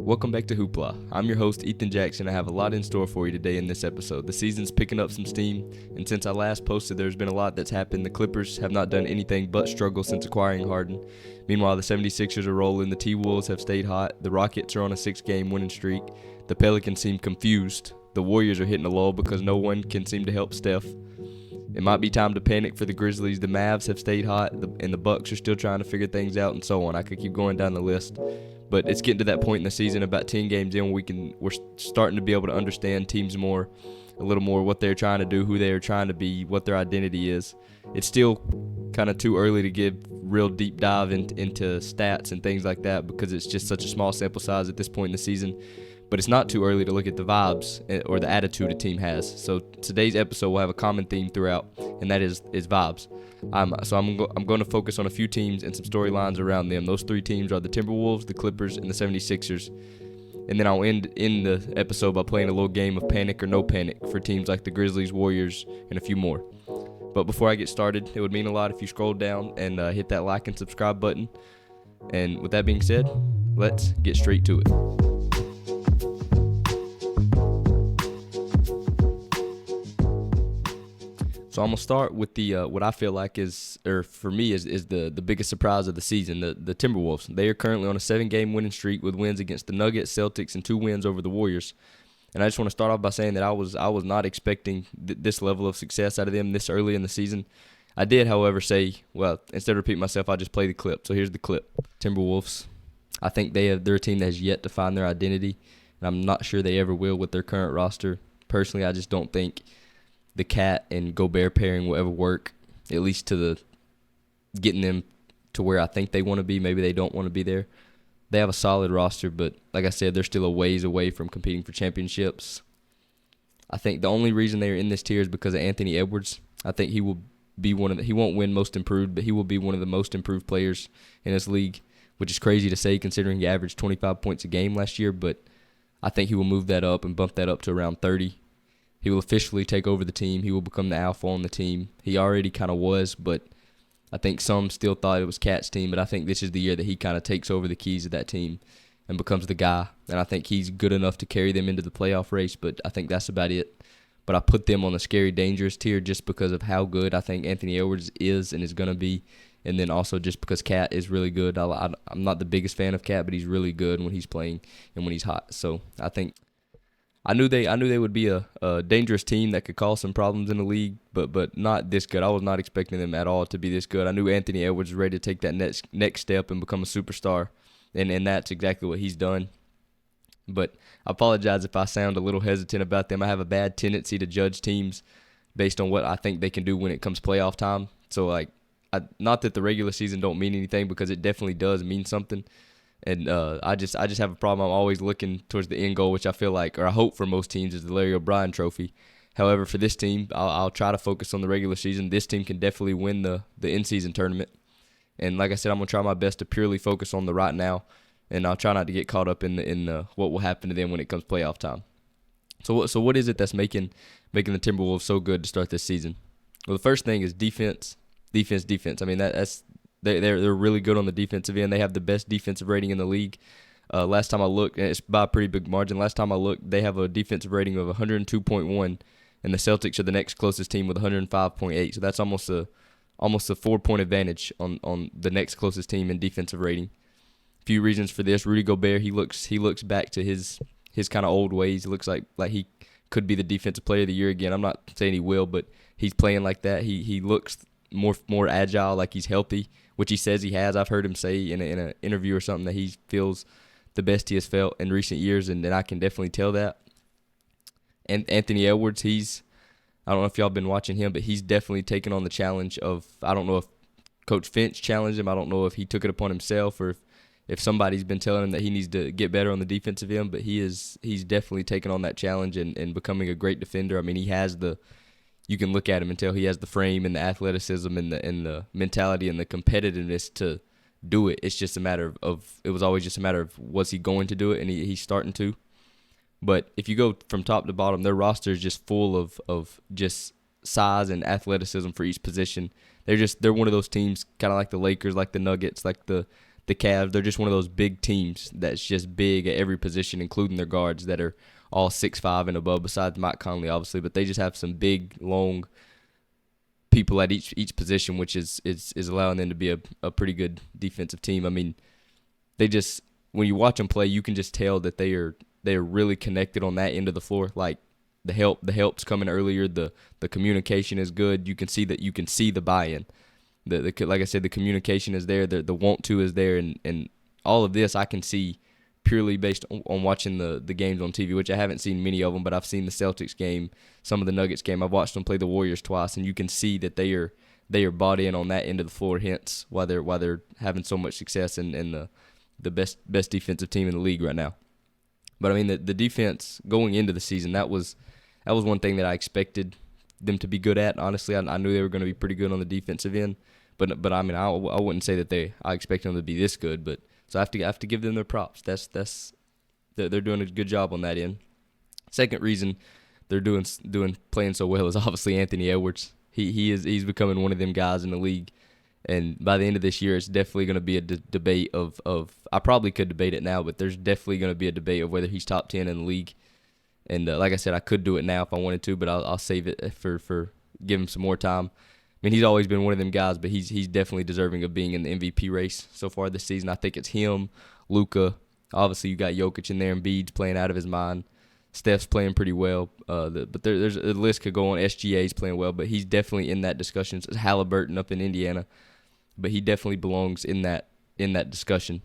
Welcome back to Hoopla. I'm your host, Ethan Jackson. I have a lot in store for you today in this episode. The season's picking up some steam, and since I last posted, there's been a lot that's happened. The Clippers have not done anything but struggle since acquiring Harden. Meanwhile, the 76ers are rolling. The T-Wolves have stayed hot. The Rockets are on a 6-game winning streak. The Pelicans seem confused. The Warriors are hitting a lull because no one can seem to help Steph. It might be time to panic for the Grizzlies. The Mavs have stayed hot, and the Bucks are still trying to figure things out, and so on. I could keep going down the list. But it's getting to that point in the season, about 10 games in, we're starting to be able to understand teams a little more, what they're trying to do, who they are trying to be, what their identity is. It's still kind of too early to give real deep dive into stats and things like that because it's just such a small sample size at this point in the season. But it's not too early to look at the vibes or the attitude a team has. So today's episode will have a common theme throughout, and that is vibes. I'm going to focus on a few teams and some storylines around them. Those three teams are the Timberwolves, the Clippers, and the 76ers. And then I'll end in the episode by playing a little game of panic or no panic for teams like the Grizzlies, Warriors, and a few more. But before I get started, it would mean a lot if you scroll down and hit that like and subscribe button. And with that being said, let's get straight to it. So I'm going to start with the what I feel like for me is the biggest surprise of the season, the Timberwolves. They are currently on a 7-game winning streak with wins against the Nuggets, Celtics, and 2 wins over the Warriors. And I just want to start off by saying that I was not expecting this level of success out of them this early in the season. I did, however, say, well, instead of repeating myself, I'll just play the clip. So here's the clip. Timberwolves, I think they're a team that has yet to find their identity, and I'm not sure they ever will with their current roster. Personally, I just don't think the Cat and Gobert pairing will ever work, at least to the getting them to where I think they want to be. Maybe they don't want to be there. They have a solid roster, but like I said, they're still a ways away from competing for championships. I think the only reason they're in this tier is because of Anthony Edwards. I think he will be he won't win most improved, but he will be one of the most improved players in this league, which is crazy to say considering he averaged 25 points a game last year, but I think he will move that up and bump that up to around 30. He will officially take over the team. He will become the alpha on the team. He already kind of was, but I think some still thought it was Cat's team, but I think this is the year that he kind of takes over the keys of that team and becomes the guy. And I think he's good enough to carry them into the playoff race, but I think that's about it. But I put them on the scary, dangerous tier just because of how good I think Anthony Edwards is and is going to be, and then also just because Cat is really good. I'm not the biggest fan of Cat, but he's really good when he's playing and when he's hot. So I think I knew they would be a dangerous team that could cause some problems in the league, but not this good. I was not expecting them at all to be this good. I knew Anthony Edwards was ready to take that next step and become a superstar, and that's exactly what he's done. But I apologize if I sound a little hesitant about them. I have a bad tendency to judge teams based on what I think they can do when it comes playoff time. So not that the regular season don't mean anything, because it definitely does mean something. And I just have a problem. I'm always looking towards the end goal, which I feel like, or I hope for most teams, is the Larry O'Brien Trophy. However, for this team, I'll try to focus on the regular season. This team can definitely win the in-season tournament. And like I said, I'm going to try my best to purely focus on the right now, and I'll try not to get caught up in what will happen to them when it comes playoff time. So what is it that's making the Timberwolves so good to start this season? Well, the first thing is defense. I mean, that's They're really good on the defensive end. They have the best defensive rating in the league. Last time I looked, and it's by a pretty big margin. Last time I looked, they have a defensive rating of 102.1, and the Celtics are the next closest team with 105.8. So that's almost a 4-point advantage on the next closest team in defensive rating. A few reasons for this: Rudy Gobert, he looks back to his kind of old ways. He looks like he could be the defensive player of the year again. I'm not saying he will, but he's playing like that. He looks more agile, like he's healthy, which he says he has. I've heard him say in an interview or something that he feels the best he has felt in recent years, and I can definitely tell that. And Anthony Edwards, I don't know if y'all been watching him, but he's definitely taken on the challenge of, I don't know if Coach Finch challenged him. I don't know if he took it upon himself or if somebody's been telling him that he needs to get better on the defensive end, but he's definitely taken on that challenge and becoming a great defender. I mean, you can look at him and tell he has the frame and the athleticism and the mentality and the competitiveness to do it. It's just a matter of it was always just a matter of was he going to do it, and he's starting to. But if you go from top to bottom, their roster is just full of just size and athleticism for each position. They're one of those teams, kind of like the Lakers, like the Nuggets, like the the Cavs. They're just one of those big teams that's just big at every position, including their guards that are all 6'5" and above, besides Mike Conley, obviously. But they just have some big, long people at each position, which is allowing them to be a pretty good defensive team. I mean, they just, when you watch them play, you can just tell that they're really connected on that end of the floor. Like the help's coming earlier, the communication is good. You can see the buy-in. The like I said, the communication is there, the want to is there, and all of this I can see purely based on watching the games on TV, which I haven't seen many of them, but I've seen the Celtics game, some of the Nuggets game. I've watched them play the Warriors twice, and you can see that they are bought in on that end of the floor. Hence, why they're having so much success and the best defensive team in the league right now. But I mean, the defense going into the season, that was one thing that I expected them to be good at. Honestly, I knew they were going to be pretty good on the defensive end. But I mean, I wouldn't say that I expect them to be this good. But so I have to give them their props. They're doing a good job on that end. Second reason they're playing so well is obviously Anthony Edwards. He's becoming one of them guys in the league. And by the end of this year, it's definitely going to be a debate of I probably could debate it now, but there's definitely going to be a debate of whether he's top 10 in the league. And like I said, I could do it now if I wanted to, but I'll save it for give him some more time. I mean, he's always been one of them guys, but he's definitely deserving of being in the MVP race so far this season. I think it's him, Luka. Obviously, you got Jokic in there, and Embiid's playing out of his mind. Steph's playing pretty well, but there's a list could go on. SGA's playing well, but he's definitely in that discussion. So Halliburton up in Indiana, but he definitely belongs in that discussion.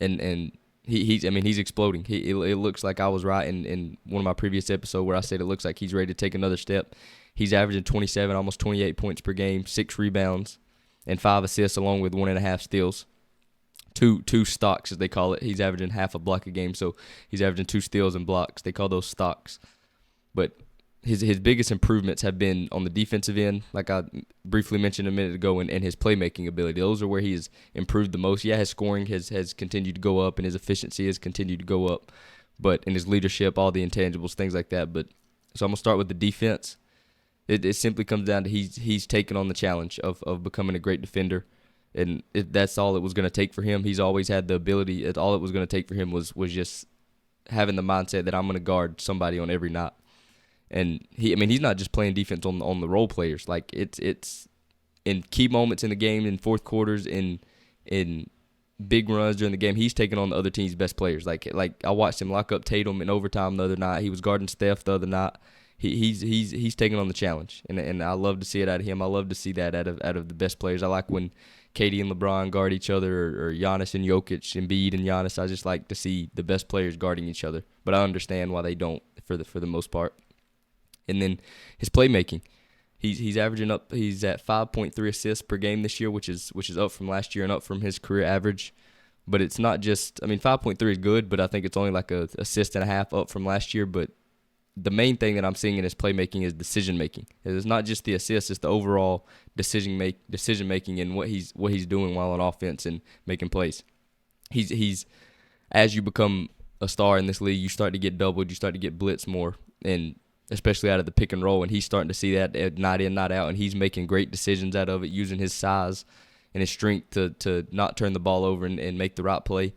And he's exploding. It looks like I was right in one of my previous episodes where I said it looks like he's ready to take another step. He's averaging 27, almost 28 points per game, 6 rebounds, and 5 assists, along with 1.5 steals. Two stocks, as they call it. He's averaging half a block a game, so he's averaging 2 steals and blocks. They call those stocks. But his biggest improvements have been on the defensive end, like I briefly mentioned a minute ago, and his playmaking ability. Those are where he has improved the most. Yeah, his scoring has continued to go up, and his efficiency has continued to go up. But in his leadership, all the intangibles, things like that. But so I'm going to start with the defense. It simply comes down to he's taken on the challenge of becoming a great defender. And that's all it was going to take for him. He's always had the ability. All it was going to take for him was just having the mindset that I'm going to guard somebody on every night. And he's not just playing defense on the role players. Like it's in key moments in the game, in fourth quarters, in big runs during the game. He's taking on the other team's best players. Like I watched him lock up Tatum in overtime the other night. He was guarding Steph the other night. He's taking on the challenge, and I love to see it out of him. I love to see that out of the best players. I like when KD and LeBron guard each other, or Giannis and Jokic, Embiid and Giannis. I just like to see the best players guarding each other. But I understand why they don't for the most part. And then his playmaking, he's averaging up. He's at 5.3 assists per game this year, which is up from last year and up from his career average. But it's not just. 5.3 is good, but I think it's only like a assist and a half up from last year. But the main thing that I'm seeing in his playmaking is decision making. It's not just the assists; it's the overall decision making and what he's doing while on offense and making plays. He's as you become a star in this league, you start to get doubled, you start to get blitzed more, and especially out of the pick and roll. And he's starting to see that night in, night out, and he's making great decisions out of it, using his size and his strength to not turn the ball over and make the right play.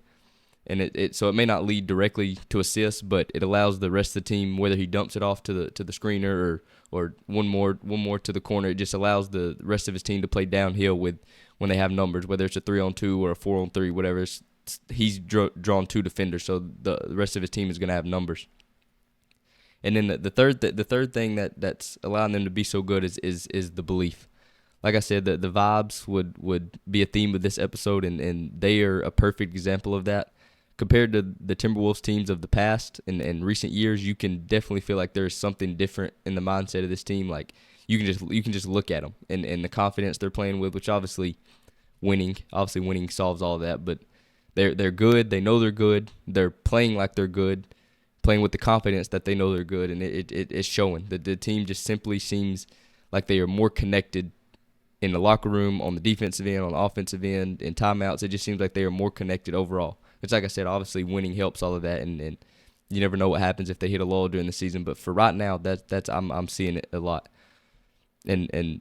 And so it may not lead directly to assists, but it allows the rest of the team, whether he dumps it off to the screener or one more to the corner, it just allows the rest of his team to play downhill when they have numbers, whether it's a 3-on-2 or a 4-on-3, whatever. He's drawn 2 defenders, so the rest of his team is going to have numbers. And then the third thing that's allowing them to be so good is the belief. Like I said, the vibes would be a theme of this episode, and they are a perfect example of that. Compared to the Timberwolves teams of the past and recent years, you can definitely feel like there's something different in the mindset of this team. Like you can just look at them and the confidence they're playing with, which obviously winning solves all of that. But they're good. They know they're good. They're playing like they're good, playing with the confidence that they know they're good, and it's showing. The team just simply seems like they are more connected in the locker room, on the defensive end, on the offensive end, in timeouts. It just seems like they are more connected overall. It's like I said, obviously winning helps all of that, and you never know what happens if they hit a lull during the season. But for right now, I'm seeing it a lot, and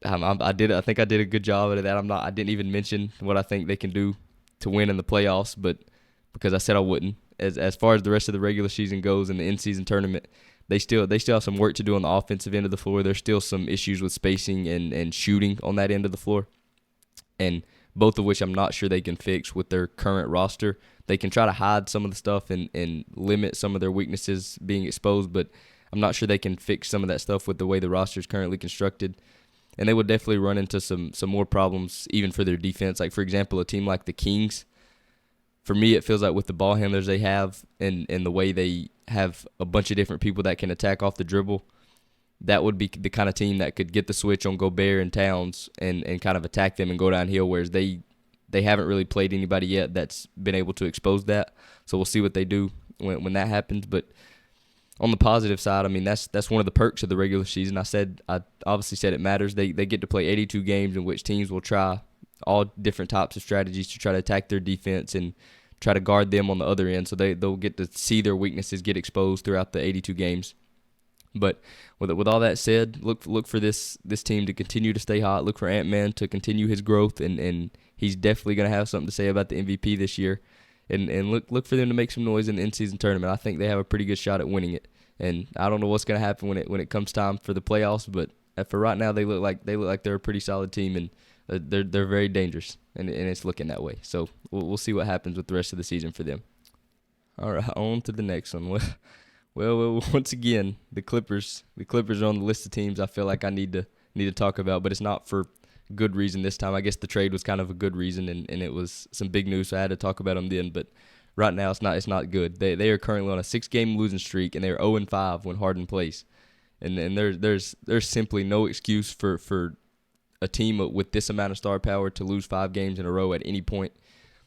I think I did a good job out of that. I didn't even mention what I think they can do to win in the playoffs, but because I said I wouldn't. As far as the rest of the regular season goes and the in-season tournament, they still have some work to do on the offensive end of the floor. There's still some issues with spacing and shooting on that end of the floor, and both of which I'm not sure they can fix with their current roster. They can try to hide some of the stuff and limit some of their weaknesses being exposed, but I'm not sure they can fix some of that stuff with the way the roster is currently constructed. And they will definitely run into some more problems even for their defense. Like, for example, a team like the Kings, for me, it feels like with the ball handlers they have and the way they have a bunch of different people that can attack off the dribble, that would be the kind of team that could get the switch on Gobert and Towns and kind of attack them and go downhill, whereas they haven't really played anybody yet that's been able to expose that. So we'll see what they do when that happens. But on the positive side, I mean, that's one of the perks of the regular season. I obviously said it matters. They get to play 82 games in which teams will try all different types of strategies to try to attack their defense and try to guard them on the other end. So they'll get to see their weaknesses get exposed throughout the 82 games. But with all that said, look for this team to continue to stay hot. Look for Ant-Man to continue his growth, and he's definitely going to have something to say about the MVP this year. And look for them to make some noise in the in-season tournament. I think they have a pretty good shot at winning it. And I don't know what's going to happen when it comes time for the playoffs, but for right now they look like they're a pretty solid team, and they're very dangerous, and it's looking that way. So we'll see what happens with the rest of the season for them. All right, on to the next one. Well, once again, the Clippers are on the list of teams I feel like I need to talk about, but it's not for good reason this time. I guess the trade was kind of a good reason, and it was some big news, so I had to talk about them then. But right now, it's not good. They are currently on a 6-game losing streak, and they're 0-5 when Harden plays. And there's simply no excuse for a team with this amount of star power to lose 5 games in a row at any point.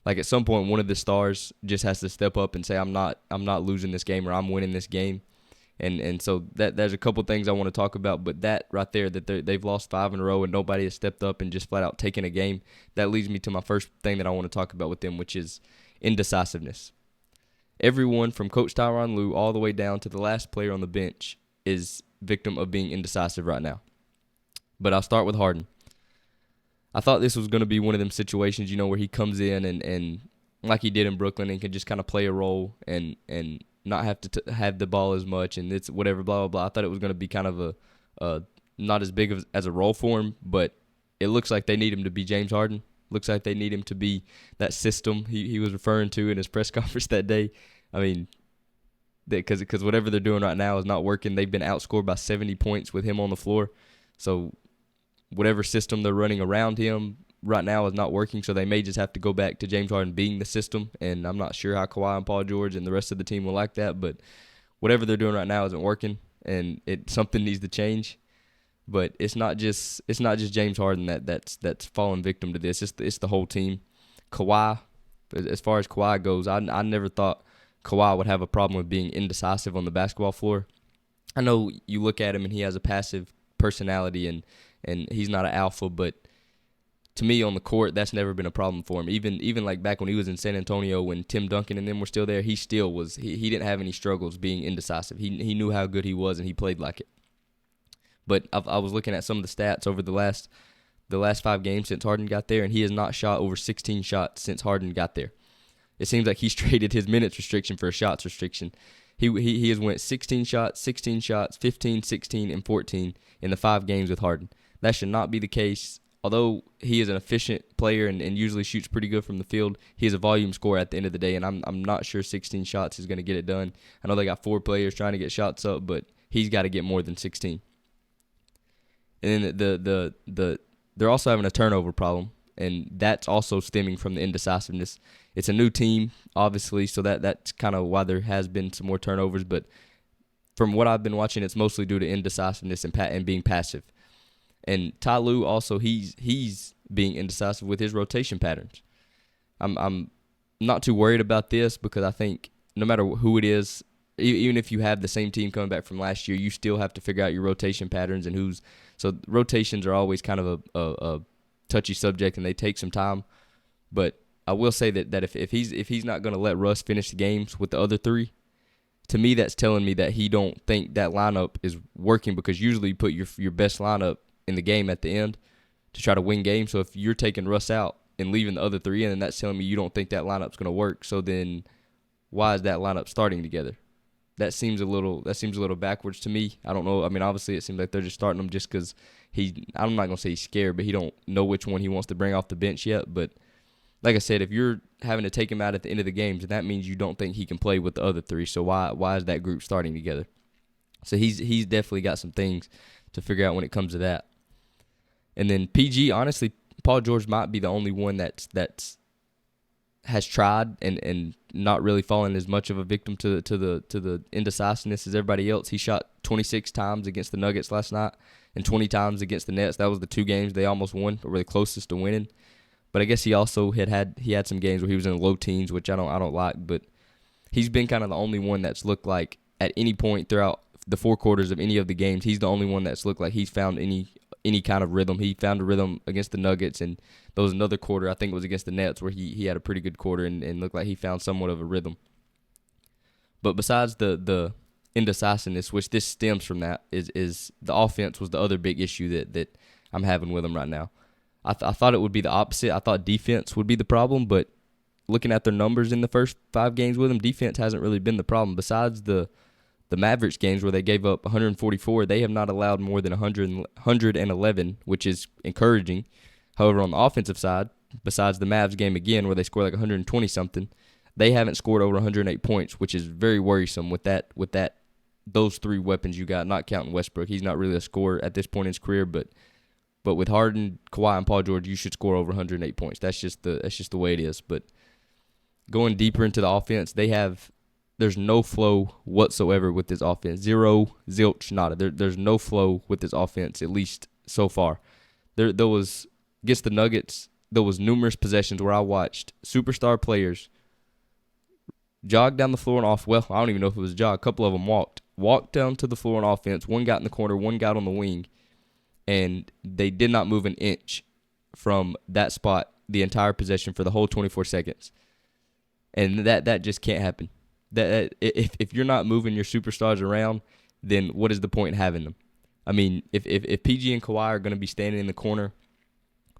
Like, at some point, one of the stars just has to step up and say, I'm not losing this game, or I'm winning this game. And so there's a couple things I want to talk about, but that right there, that they've lost 5 in a row and nobody has stepped up and just flat out taken a game, that leads me to my first thing that I want to talk about with them, which is indecisiveness. Everyone from Coach Tyronn Lue all the way down to the last player on the bench is victim of being indecisive right now. But I'll start with Harden. I thought this was going to be one of them situations, where he comes in and like he did in Brooklyn, and can just kind of play a role and not have to have the ball as much, and it's whatever, blah, blah, blah. I thought it was going to be kind of a not as big as a role for him, but it looks like they need him to be James Harden. Looks like they need him to be that system he was referring to in his press conference that day. I mean, because whatever they're doing right now is not working. They've been outscored by 70 points with him on the floor. So whatever system they're running around him right now is not working, so they may just have to go back to James Harden being the system, and I'm not sure how Kawhi and Paul George and the rest of the team will like that, but whatever they're doing right now isn't working, and something needs to change. But it's not just James Harden that's fallen victim to this. It's the whole team. Kawhi, as far as Kawhi goes, I never thought Kawhi would have a problem with being indecisive on the basketball floor. I know you look at him and he has a passive personality and he's not an alpha, but to me on the court, that's never been a problem for him. Even like back when he was in San Antonio, when Tim Duncan and them were still there, he still was. He didn't have any struggles being indecisive. He knew how good he was, and he played like it. But I was looking at some of the stats over the last 5 games since Harden got there, and he has not shot over 16 shots since Harden got there. It seems like he's traded his minutes restriction for a shots restriction. He has went 16 shots, 15, 16, and 14 in the 5 games with Harden. That should not be the case. Although he is an efficient player and usually shoots pretty good from the field, he is a volume scorer at the end of the day, and I'm not sure 16 shots is going to get it done. I know they got 4 players trying to get shots up, but he's got to get more than 16. And then they're also having a turnover problem, and that's also stemming from the indecisiveness. It's a new team, obviously, so that's kind of why there has been some more turnovers. But from what I've been watching, it's mostly due to indecisiveness and being passive. And Ty Lue also, he's being indecisive with his rotation patterns. I'm not too worried about this because I think no matter who it is, even if you have the same team coming back from last year, you still have to figure out your rotation patterns and who's. So rotations are always kind of a touchy subject, and they take some time. But I will say that if he's not going to let Russ finish the games with the other 3, to me that's telling me that he don't think that lineup is working, because usually you put your best lineup in the game at the end to try to win games. So if you're taking Russ out and leaving the other 3 in, and that's telling me you don't think that lineup's going to work. So then why is that lineup starting together? That seems a little backwards to me. I don't know. I mean, obviously it seems like they're just starting him just because I'm not going to say he's scared, but he don't know which one he wants to bring off the bench yet. But like I said, if you're having to take him out at the end of the games, that means you don't think he can play with the other 3. So why is that group starting together? So he's definitely got some things to figure out when it comes to that. And then PG, honestly, Paul George might be the only one that's has tried and not really fallen as much of a victim to the indecisiveness as everybody else. He shot 26 times against the Nuggets last night and 20 times against the Nets. That was the 2 games they almost won, or were the closest to winning. But I guess he also had some games where he was in the low teens, which I don't like. But he's been kind of the only one that's looked like at any point throughout the 4 quarters of any of the games, he's the only one that's looked like he's found any kind of rhythm. He found a rhythm against the Nuggets, and there was another quarter, I think it was against the Nets, where he had a pretty good quarter and looked like he found somewhat of a rhythm. But besides the indecisiveness, which this stems from that, is the offense was the other big issue that I'm having with him right now. I thought it would be the opposite. I thought defense would be the problem, but looking at their numbers in the first 5 games with him, defense hasn't really been the problem. Besides the Mavericks games where they gave up 144, they have not allowed more than 111, which is encouraging. However, on the offensive side, besides the Mavs game again where they scored like 120-something, they haven't scored over 108 points, which is very worrisome with those 3 weapons you got, not counting Westbrook. He's not really a scorer at this point in his career, but with Harden, Kawhi, and Paul George, you should score over 108 points. That's just the way it is. But going deeper into the offense, there's no flow whatsoever with this offense. Zero, zilch, nada. There's no flow with this offense, at least so far. There was, against the Nuggets, there was numerous possessions where I watched superstar players jog down the floor and off. Well, I don't even know if it was a jog. A couple of them walked down to the floor on offense. One got in the corner, one got on the wing, and they did not move an inch from that spot the entire possession for the whole 24 seconds. And that just can't happen. That if you're not moving your superstars around, then what is the point in having them? I mean, if PG and Kawhi are going to be standing in the corner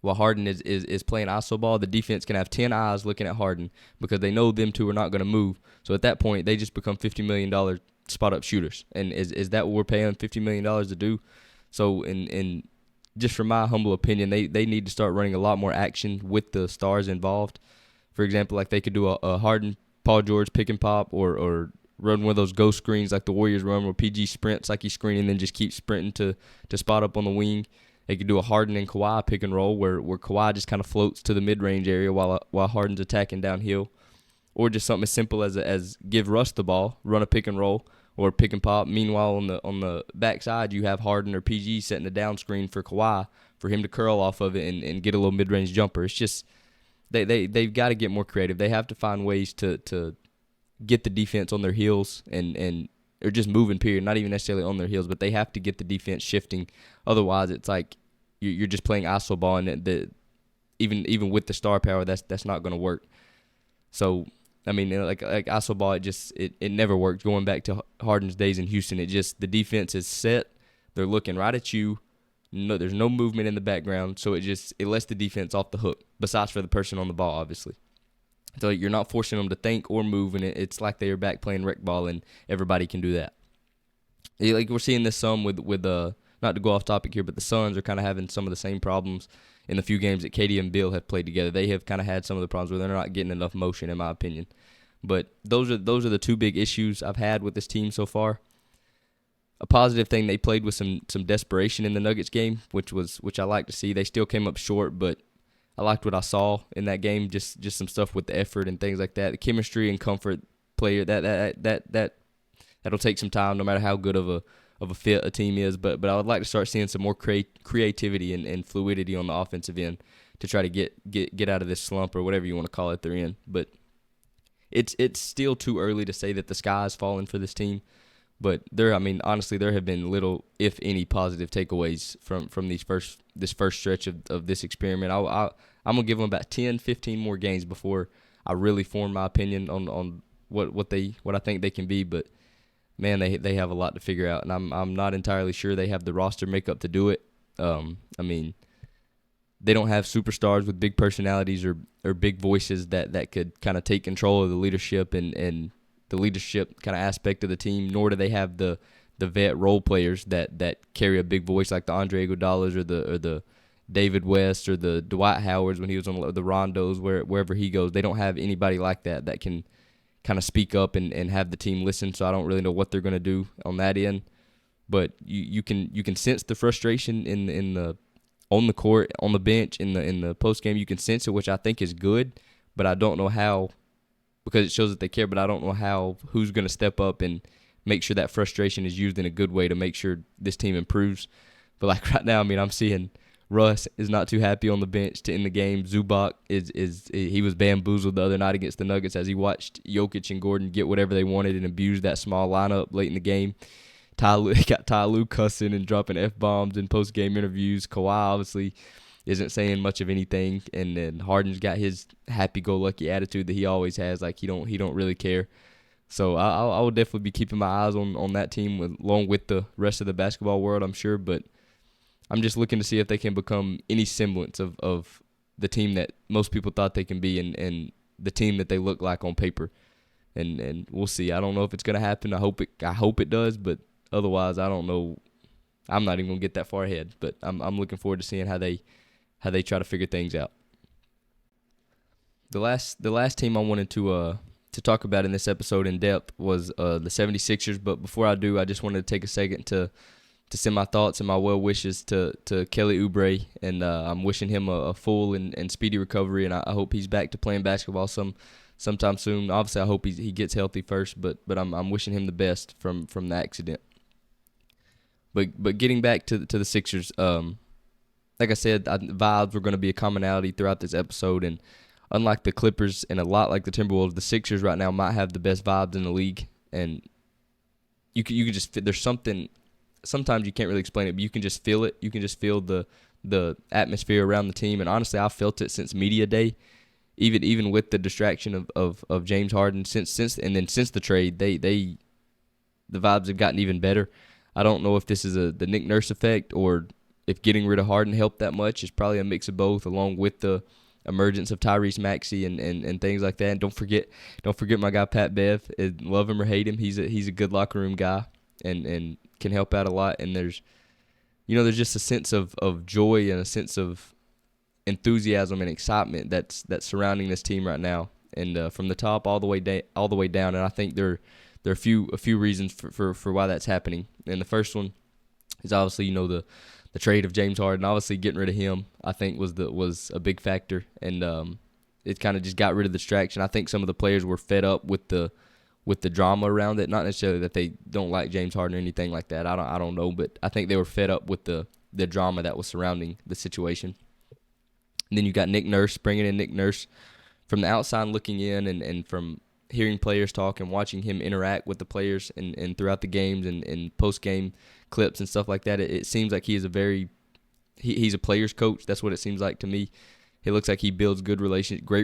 while Harden is playing iso ball, the defense can have 10 eyes looking at Harden because they know them two are not going to move. So at that point, they just become $50 million spot-up shooters. And is that what we're paying $50 million to do? So in just from my humble opinion, they need to start running a lot more action with the stars involved. For example, like they could do a Harden, Paul George pick and pop, or run one of those ghost screens like the Warriors run where PG sprints like he's screening and then just keeps sprinting to spot up on the wing. They could do a Harden and Kawhi pick and roll where Kawhi just kind of floats to the mid-range area while Harden's attacking downhill. Or just something as simple as give Russ the ball, run a pick and roll or pick and pop. Meanwhile, on the backside, you have Harden or PG setting a down screen for Kawhi for him to curl off of it and get a little mid-range jumper. It's just they've got to get more creative. They have to find ways to get the defense on their heels and or just moving, period. Not even necessarily on their heels, but they have to get the defense shifting. Otherwise, it's like you're just playing iso ball, and even with the star power, that's not going to work. So, I mean, like iso ball, it never worked. Going back to Harden's days in Houston, the defense is set. They're looking right at you. No, there's no movement in the background, so it lets the defense off the hook. Besides for the person on the ball, obviously. So you're not forcing them to think or move, and it's like they are back playing rec ball, and everybody can do that. Like we're seeing this some with not to go off topic here, but the Suns are kind of having some of the same problems in the few games that KD and Bill have played together. They have kind of had some of the problems where they're not getting enough motion, in my opinion. But those are the 2 big issues I've had with this team so far. A positive thing, they played with some desperation in the Nuggets game, which I like to see. They still came up short, but I liked what I saw in that game. Just some stuff with the effort and things like that. The chemistry and comfort player that'll take some time, no matter how good of a fit a team is. But I would like to start seeing some more creativity and fluidity on the offensive end to try to get out of this slump or whatever you want to call it they're in. But it's still too early to say that the sky is falling for this team. But honestly, there have been little, if any, positive takeaways from this first stretch of this experiment. I'm gonna give them about 10, 15 more games before I really form my opinion on what I think they can be. But man, they have a lot to figure out, and I'm not entirely sure they have the roster makeup to do it. they don't have superstars with big personalities or big voices that could kind of take control of the leadership and the leadership kind of aspect of the team, nor do they have the vet role players that carry a big voice like the Andre Iguodala's or the David West or the Dwight Howards when he was on the Rondos, wherever he goes. They don't have anybody like that can kind of speak up and have the team listen, so I don't really know what they're going to do on that end. But you can sense the frustration in the on the court, on the bench, in the post game. You can sense it, which I think is good, but I don't know how, because it shows that they care, but I don't know who's going to step up and make sure that frustration is used in a good way to make sure this team improves. But like right now, I mean, I'm seeing Russ is not too happy on the bench to end the game. Zubac he was bamboozled the other night against the Nuggets as he watched Jokic and Gordon get whatever they wanted and abused that small lineup late in the game. Got Ty Lue cussing and dropping F-bombs in post-game interviews. Kawhi obviously isn't saying much of anything, and then Harden's got his happy-go-lucky attitude that he always has, like he don't really care. So I will definitely be keeping my eyes on that team along with the rest of the basketball world, I'm sure. But I'm just looking to see if they can become any semblance of the team that most people thought they can be and the team that they look like on paper. And we'll see. I don't know if it's going to happen. I hope it does, but otherwise, I don't know. I'm not even going to get that far ahead. But I'm looking forward to seeing how they try to figure things out. The last team I wanted to talk about in this episode in depth was the 76ers. But before I do, I just wanted to take a second to send my thoughts and my well wishes to Kelly Oubre, and I'm wishing him a full and speedy recovery, and I hope he's back to playing basketball sometime soon. Obviously, I hope he gets healthy first, but I'm wishing him the best from the accident. But getting back to the Sixers, like I said, vibes were going to be a commonality throughout this episode, and unlike the Clippers and a lot like the Timberwolves, the Sixers right now might have the best vibes in the league, and you can just there's something. Sometimes you can't really explain it, but you can just feel it. You can just feel the atmosphere around the team, and honestly, I've felt it since media day, even with the distraction of James Harden since the trade, the vibes have gotten even better. I don't know if this is the Nick Nurse effect or if getting rid of Harden helped that much. It's probably a mix of both, along with the emergence of Tyrese Maxey and things like that. And don't forget my guy Pat Bev. Love him or hate him, he's a good locker room guy and can help out a lot. And there's just a sense of joy and a sense of enthusiasm and excitement that's surrounding this team right now. And from the top all the way down. And I think there are a few reasons for why that's happening. And the first one is obviously the trade of James Harden. Obviously getting rid of him, I think was a big factor, and it kind of just got rid of the distraction. I think some of the players were fed up with the drama around it. Not necessarily that they don't like James Harden or anything like that. I don't know, but I think they were fed up with the drama that was surrounding the situation. And then you got bringing in Nick Nurse from the outside looking in, and from hearing players talk and watching him interact with the players and throughout the games and post-game clips and stuff like that. It seems like he is he's a player's coach. That's what it seems like to me. It looks like he builds great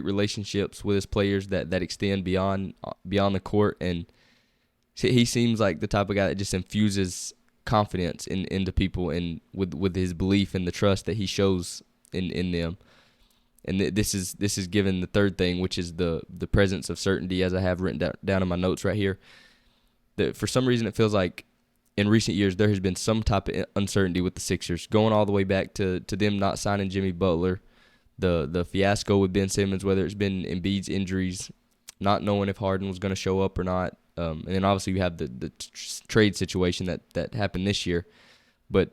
relationships with his players that extend beyond the court, and he seems like the type of guy that just infuses confidence into people and with his belief and the trust that he shows in them. And this is given the third thing, which is the presence of certainty, as I have written down in my notes right here. That for some reason it feels like in recent years there has been some type of uncertainty with the Sixers, going all the way back to them not signing Jimmy Butler, the fiasco with Ben Simmons, whether it's been Embiid's injuries, not knowing if Harden was going to show up or not, and then obviously you have the trade situation that happened this year. But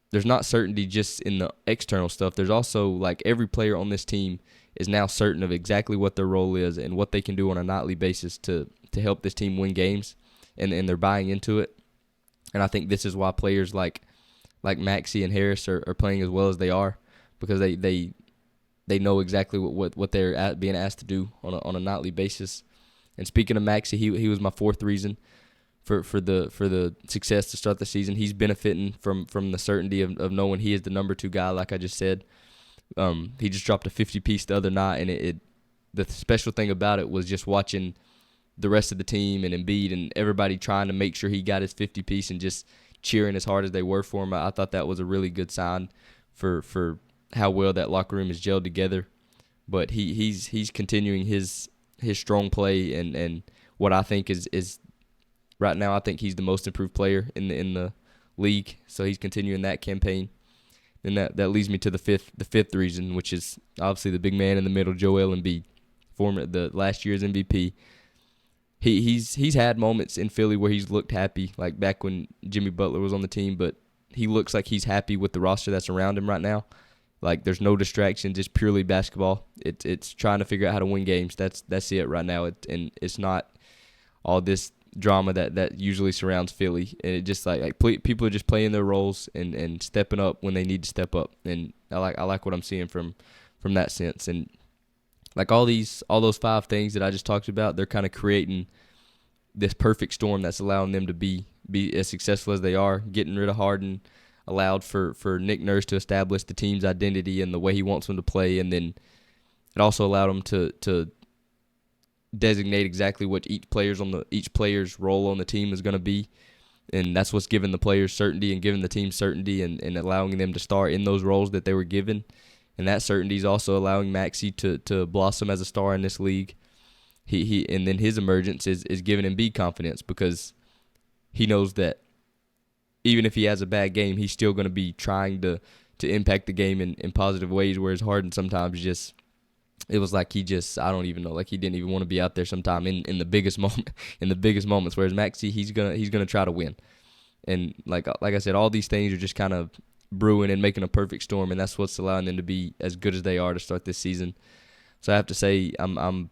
there's not certainty just in the external stuff. There's also, like, every player on this team is now certain of exactly what their role is and what they can do on a nightly basis to help this team win games, and they're buying into it. And I think this is why players like Maxey and Harris are playing as well as they are, because they know exactly what they're being asked to do on a nightly basis. And speaking of Maxey, he was my fourth reason for the success to start the season. He's benefiting from the certainty of knowing he is the number 2 guy, like I just said. He just dropped a 50-piece the other night, and the special thing about it was just watching the rest of the team and Embiid and everybody trying to make sure he got his 50-piece and just cheering as hard as they were for him. I thought that was a really good sign for how well that locker room is gelled together. But he's continuing his strong play, and what I think is right now, I think he's the most improved player in the league. So he's continuing that campaign. And that leads me to the fifth reason, which is obviously the big man in the middle, Joel Embiid, the last year's MVP. He's had moments in Philly where he's looked happy, like back when Jimmy Butler was on the team, but he looks like he's happy with the roster that's around him right now. Like there's no distraction, just purely basketball. It's trying to figure out how to win games. That's it right now. And it's not all this drama that usually surrounds Philly. And it just like people are just playing their roles and stepping up when they need to step up. And I like what I'm seeing from that sense. And like all those 5 things that I just talked about, they're kind of creating this perfect storm that's allowing them to be as successful as they are. Getting rid of Harden allowed for Nick Nurse to establish the team's identity and the way he wants them to play, and then it also allowed him to designate exactly what each player's role on the team is going to be, and that's what's giving the players certainty and giving the team certainty and allowing them to start in those roles that they were given. And that certainty is also allowing Maxey to blossom as a star in this league. And then his emergence is giving Embiid confidence, because he knows that even if he has a bad game, he's still going to be trying to impact the game in positive ways, whereas Harden sometimes it was like I don't even know, like he didn't even want to be out there sometime in the biggest moments, whereas Maxey, he's gonna try to win. And like I said, all these things are just kind of brewing and making a perfect storm, and that's what's allowing them to be as good as they are to start this season. So I have to say I'm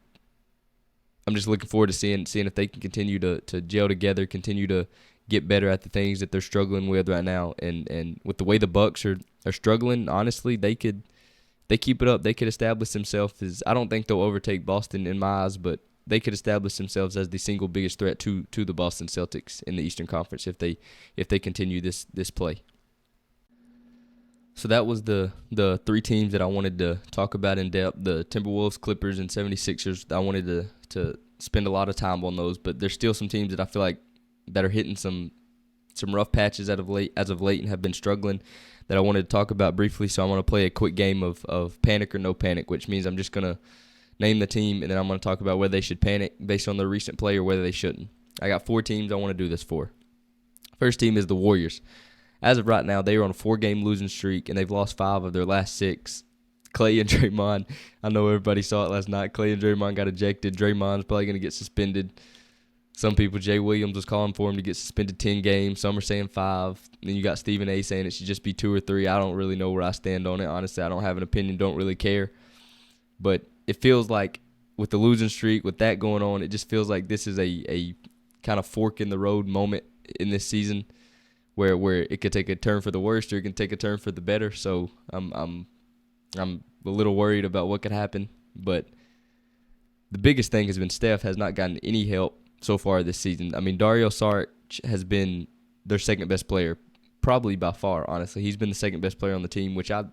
just looking forward to seeing if they can continue to gel together, continue to get better at the things that they're struggling with right now. And with the way the Bucks are struggling, honestly, they keep it up, they could establish themselves as, I don't think they'll overtake Boston in my eyes, but they could establish themselves as the single biggest threat to the Boston Celtics in the Eastern Conference if they continue this play. So that was the 3 teams that I wanted to talk about in depth, the Timberwolves, Clippers, and 76ers. I wanted to spend a lot of time on those, but there's still some teams that I feel like that are hitting some rough patches as of late and have been struggling that I wanted to talk about briefly. So I'm going to play a quick game of panic or no panic, which means I'm just going to name the team, and then I'm going to talk about whether they should panic based on their recent play or whether they shouldn't. I got 4 teams I want to do this for. First team is the Warriors. As of right now, they are on a 4-game losing streak, and they've lost 5 of their last 6. Clay and Draymond, I know everybody saw it last night. Clay and Draymond got ejected. Draymond's probably going to get suspended. Some people, Jay Williams was calling for him to get suspended 10 games. Some are saying 5. Then you got Stephen A. saying it should just be 2 or 3. I don't really know where I stand on it. Honestly, I don't have an opinion, don't really care. But it feels like with the losing streak, with that going on, it just feels like this is a kind of fork in the road moment in this season where it could take a turn for the worst or it can take a turn for the better. So I'm a little worried about what could happen. But the biggest thing has been Steph has not gotten any help so far this season. I mean, Dario Saric has been their second best player, probably by far, honestly. He's been the second best player on the team, which I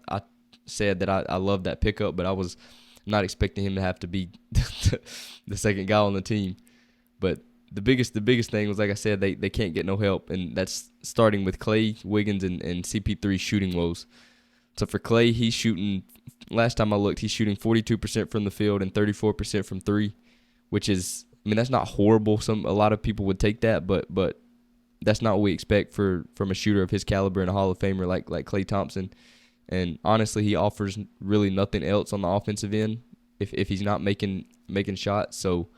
said that I love that pickup, but I was not expecting him to have to be the second guy on the team. But the biggest thing was, like I said, they can't get no help, and that's starting with Clay, Wiggins, and CP3 shooting woes. So for Clay, he's shooting, last time I looked, he's shooting 42% from the field and 34% from 3, which is, I mean, that's not horrible. A lot of people would take that, but that's not what we expect from a shooter of his caliber and a Hall of Famer like Klay Thompson. And honestly, he offers really nothing else on the offensive end if he's not making shots. So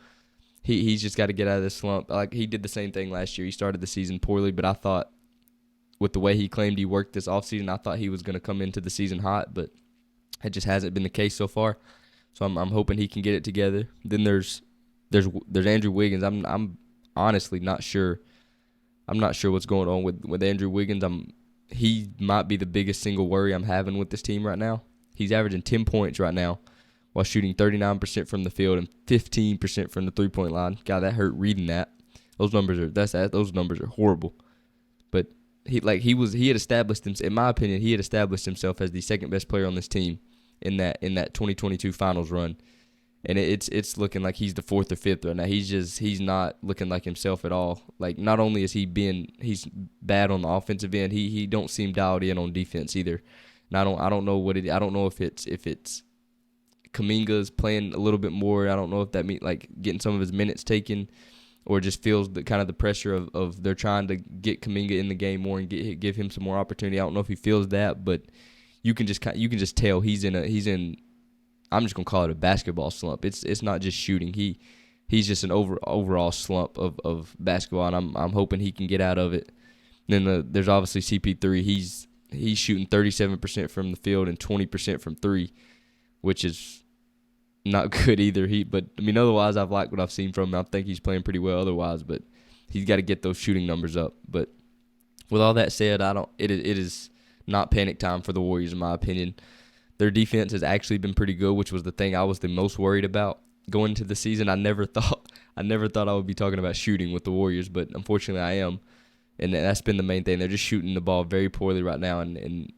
he's just got to get out of this slump. Like, he did the same thing last year. He started the season poorly, but I thought with the way he claimed he worked this offseason, I thought he was going to come into the season hot, but it just hasn't been the case so far. So I'm hoping he can get it together. Then there's Andrew Wiggins. I'm honestly not sure. I'm not sure what's going on with Andrew Wiggins. He might be the biggest single worry I'm having with this team right now. He's averaging 10 points right now while shooting 39% from the field and 15% from the three-point line. God, that hurt reading that. Those numbers are horrible. But he had established himself, in my opinion, he had established himself as the second best player on this team in that 2022 finals run. And it's looking like he's the 4th or 5th right now. He's not looking like himself at all. Like, not only is he's bad on the offensive end, he don't seem dialed in on defense either. And I don't know I don't know if it's Kuminga's playing a little bit more. I don't know if that means like getting some of his minutes taken, or just feels the kind of the pressure of they're trying to get Kuminga in the game more and give him some more opportunity. I don't know if he feels that, but you can just tell he's in I'm just gonna call it a basketball slump. It's not just shooting. He's just an overall slump of basketball, and I'm hoping he can get out of it. And then there's obviously CP3. He's shooting 37% from the field and 20% from three, which is not good either. But I mean, otherwise, I've liked what I've seen from him. I think he's playing pretty well otherwise, but he's got to get those shooting numbers up. But with all that said, it is not panic time for the Warriors, in my opinion. Their defense has actually been pretty good, which was the thing I was the most worried about going into the season. I never thought I would be talking about shooting with the Warriors, but unfortunately I am. And that's been the main thing. They're just shooting the ball very poorly right now, and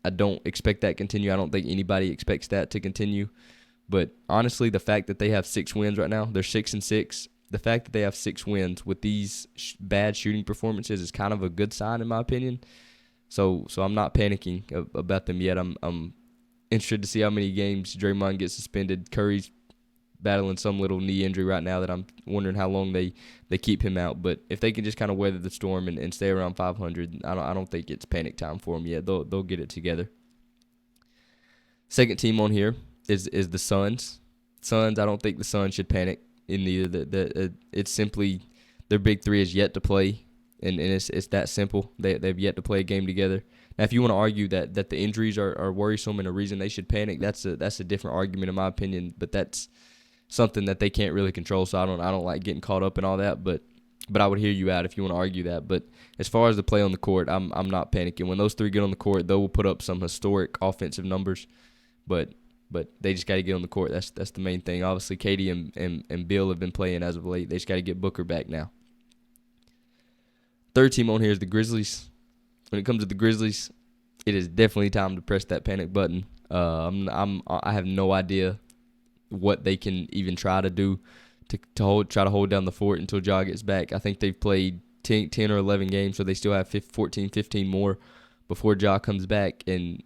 I don't expect that to continue. I don't think anybody expects that to continue. But honestly, the fact that they have 6 wins right now, they're 6-6. The fact that they have 6 wins with these bad shooting performances is kind of a good sign, in my opinion. So I'm not panicking about them yet. I'm interested to see how many games Draymond gets suspended. Curry's battling some little knee injury right now that I'm wondering how long they keep him out. But if they can just kind of weather the storm and stay around 500, I don't think it's panic time for them yet. They'll get it together. Second team on here is the Suns. Suns, I don't think the Suns should panic in either. It's simply their big three is yet to play, and it's that simple. They've yet to play a game together. Now, if you want to argue that the injuries are worrisome and a reason they should panic, that's a different argument in my opinion. But that's something that they can't really control. So I don't like getting caught up in all that. But I would hear you out if you want to argue that. But as far as the play on the court, I'm not panicking. When those three get on the court, they will put up some historic offensive numbers. But they just got to get on the court. That's the main thing. Obviously, Katie and Bill have been playing as of late. They just got to get Booker back now. Third team on here is the Grizzlies. When it comes to the Grizzlies, it is definitely time to press that panic button. I have no idea what they can even try to do to hold down the fort until Ja gets back. I think they've played 10 or 11 games, so they still have 15 more before Ja comes back. And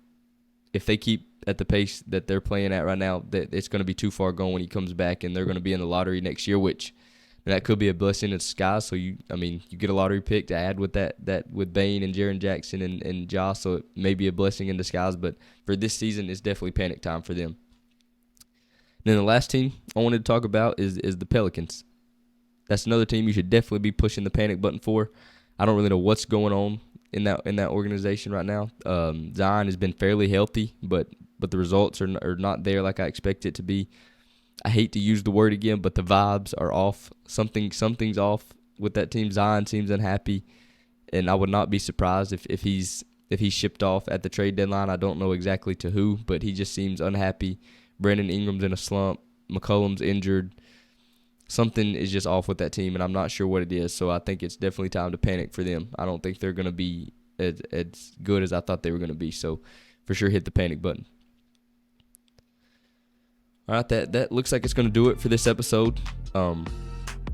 if they keep at the pace that they're playing at right now, that it's going to be too far gone when he comes back, and they're going to be in the lottery next year, which that could be a blessing in disguise. So you get a lottery pick to add with that with Bane and Jaren Jackson and Ja, so it may be a blessing in disguise. But for this season, it's definitely panic time for them. Then the last team I wanted to talk about is the Pelicans. That's another team you should definitely be pushing the panic button for. I don't really know what's going on in that organization right now. Zion has been fairly healthy, but the results are not there like I expect it to be. I hate to use the word again, but the vibes are off. Something's off with that team. Zion seems unhappy, and I would not be surprised if he's shipped off at the trade deadline. I don't know exactly to who, but he just seems unhappy. Brandon Ingram's in a slump. McCollum's injured. Something is just off with that team, and I'm not sure what it is. So I think it's definitely time to panic for them. I don't think they're going to be as good as I thought they were going to be. So for sure, hit the panic button. All right, that looks like it's going to do it for this episode. I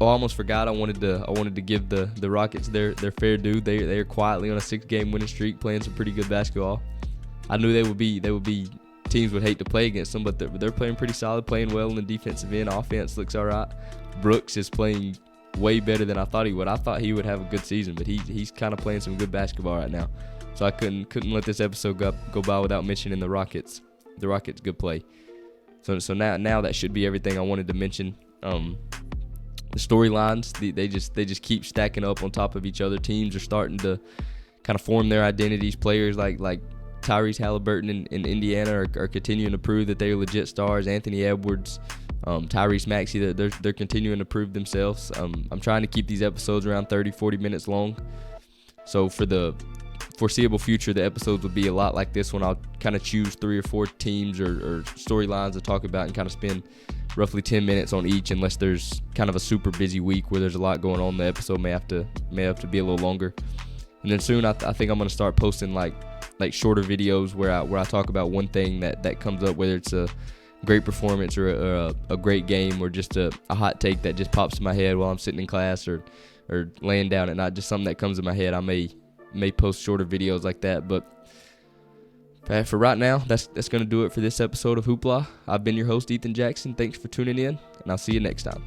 almost forgot. I wanted to give the Rockets their fair due. They are quietly on a 6-game winning streak, playing some pretty good basketball. I knew they would be teams would hate to play against them, but they're playing pretty solid, playing well in the defensive end. Offense looks all right. Brooks is playing way better than I thought he would. I thought he would have a good season, but he's kind of playing some good basketball right now. So I couldn't let this episode go by without mentioning the Rockets. The Rockets good play. So now that should be everything I wanted to mention. The storylines, they just keep stacking up on top of each other. Teams are starting to kind of form their identities. Players like Tyrese Halliburton in Indiana are continuing to prove that they're legit stars. Anthony Edwards, Tyrese Maxey, they're continuing to prove themselves. I'm trying to keep these episodes around 30-40 minutes long. So for the foreseeable future, the episodes will be a lot like this one. I'll kind of choose 3 or 4 teams or storylines to talk about and kind of spend roughly 10 minutes on each, unless there's kind of a super busy week where there's a lot going on. The episode may have to be a little longer. And then soon I think I'm going to start posting like shorter videos where I talk about one thing that comes up, whether it's a great performance or a great game or just a hot take that just pops in my head while I'm sitting in class or laying down at night, just something that comes in my head. I may post shorter videos like that, but For right now, that's going to do it for this episode of Hoopla. I've been your host, Ethan Jackson. Thanks for tuning in, and I'll see you next time.